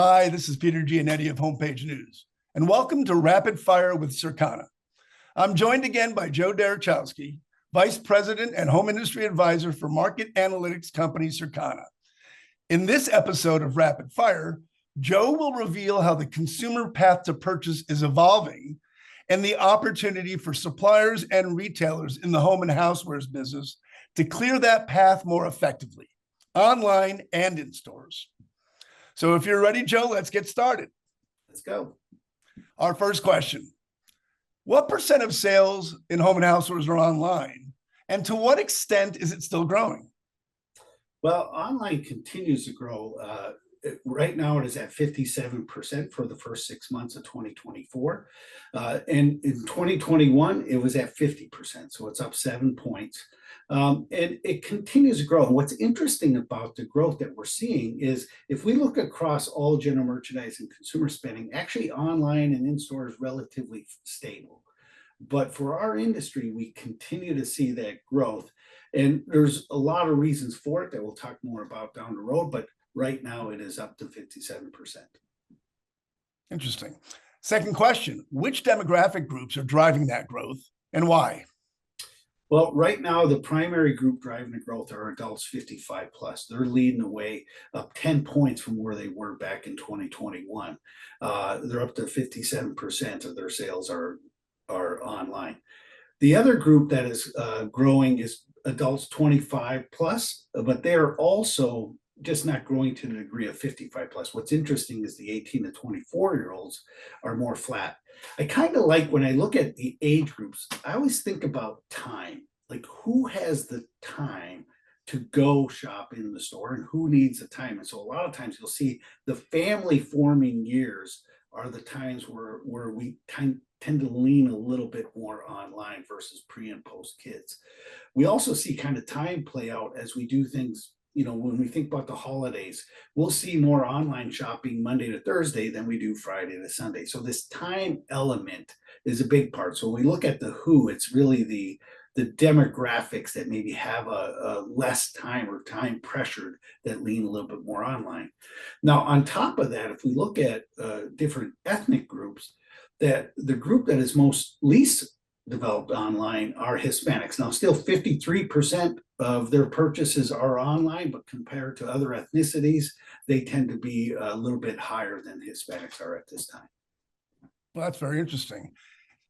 Hi, this is Peter Giannetti of Homepage News, and welcome to Rapid Fire with Circana. I'm joined again by Joe Derochowski, Vice President and Home Industry Advisor for market analytics company Circana. In this episode of Rapid Fire, Joe will reveal how the consumer path to purchase is evolving and the opportunity for suppliers and retailers in the home and housewares business to clear that path more effectively, online and in stores. So if you're ready, Joe, let's get started. Let's go. Our first question: what percent of sales in home and housewares are online, and to what extent is it still growing? Well, online continues to grow. Right now, it is at 57% for the first 6 months of 2024. And in 2021, it was at 50%. So it's up 7 points. And it continues to grow. And what's interesting about the growth that we're seeing is if we look across all general merchandise and consumer spending, actually online and in-store is relatively stable. But for our industry, we continue to see that growth. And there's a lot of reasons for it that we'll talk more about down the road. But right now, it is up to 57%. Interesting. Second question: which demographic groups are driving that growth and why? Well, right now, the primary group driving the growth are adults 55 plus. They're leading the way, up 10 points from where they were back in 2021. They're up to 57% of their sales are online. The other group that is growing is adults 25 plus, but they're also just not growing to the degree of 55 plus. What's interesting is the 18 to 24-year-olds are more flat. I kind of like when I look at the age groups, I always think about time, like who has the time to go shop in the store and who needs the time. And so a lot of times you'll see the family forming years are the times where we tend to lean a little bit more online versus pre and post kids. We also see kind of time play out as we do things. When we think about the holidays, we'll see more online shopping Monday to Thursday than we do Friday to Sunday. So this time element is a big part. So when we look at the who, it's really the demographics that maybe have a less time or time pressured that lean a little bit more online. Now, on top of that, if we look at different ethnic groups, that the group that is least developed online are Hispanics. Now, still 53% of their purchases are online, but compared to other ethnicities, they tend to be a little bit higher than Hispanics are at this time. Well, that's very interesting.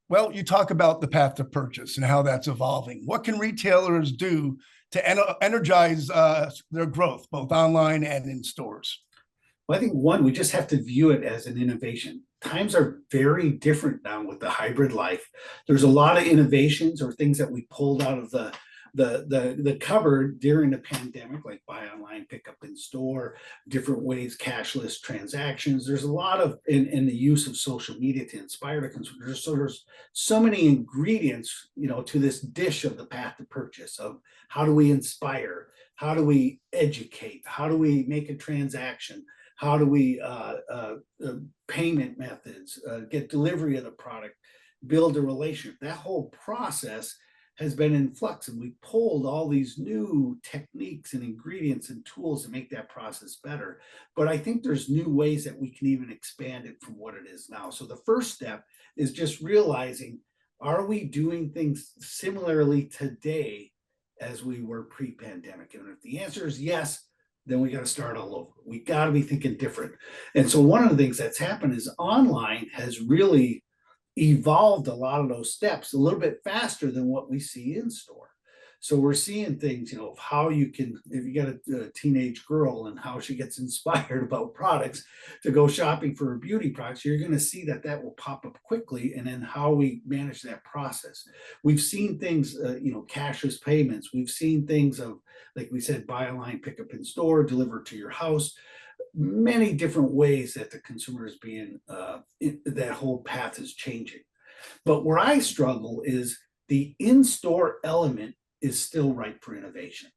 Well, you talk about the path to purchase and how that's evolving. What can retailers do to energize their growth, both online and in stores? Well, I think one, we just have to view it as an innovation. Times are very different now with the hybrid life. There's a lot of innovations or things that we pulled out of the cupboard during the pandemic, like buy online, pick up in store, different ways, cashless transactions. There's a lot of in the use of social media to inspire the consumer. So there's so many ingredients, to this dish of the path to purchase of how do we inspire, how do we educate, how do we make a transaction, how do we payment methods, get delivery of the product, build a relationship. That whole process has been in flux, and we pulled all these new techniques and ingredients and tools to make that process better. But I think there's new ways that we can even expand it from what it is now. So the first step is just realizing, are we doing things similarly today as we were pre-pandemic? And if the answer is yes, then we got to start all over. We got to be thinking different. And so one of the things that's happened is online has really evolved a lot of those steps a little bit faster than what we see in store. So we're seeing things, of how you can, if you got a teenage girl and how she gets inspired about products to go shopping for beauty products, you're going to see that will pop up quickly. And then how we manage that process. We've seen things, cashless payments. We've seen things of, like we said, buy online, pick up in store, deliver to your house. Many different ways that the consumer is being, that whole path is changing. But where I struggle is the in-store element is still ripe for innovation.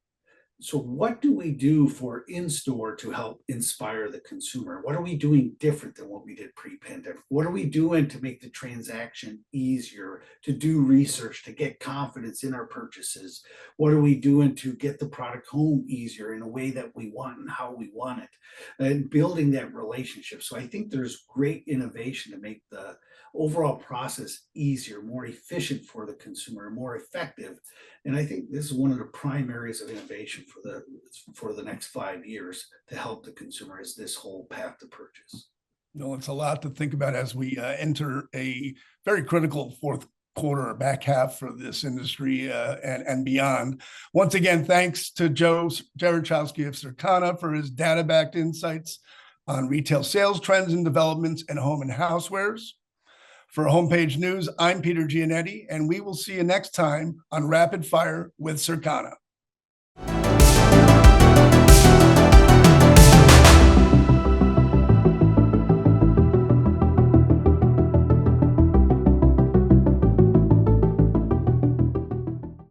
So what do we do for in-store to help inspire the consumer? What are we doing different than what we did pre-pandemic? What are we doing to make the transaction easier, to do research, to get confidence in our purchases? What are we doing to get the product home easier in a way that we want and how we want it? And building that relationship. So I think there's great innovation to make the overall process easier, more efficient for the consumer, more effective. And I think this is one of the prime areas of innovation for the next 5 years to help the consumer is this whole path to purchase. No, it's a lot to think about as we enter a very critical fourth quarter, back half for this industry and beyond. Once again, thanks to Joe Derochowski of Circana for his data-backed insights on retail sales trends and developments in home and housewares. For Homepage News, I'm Peter Giannetti, and we will see you next time on Rapid Fire with Circana.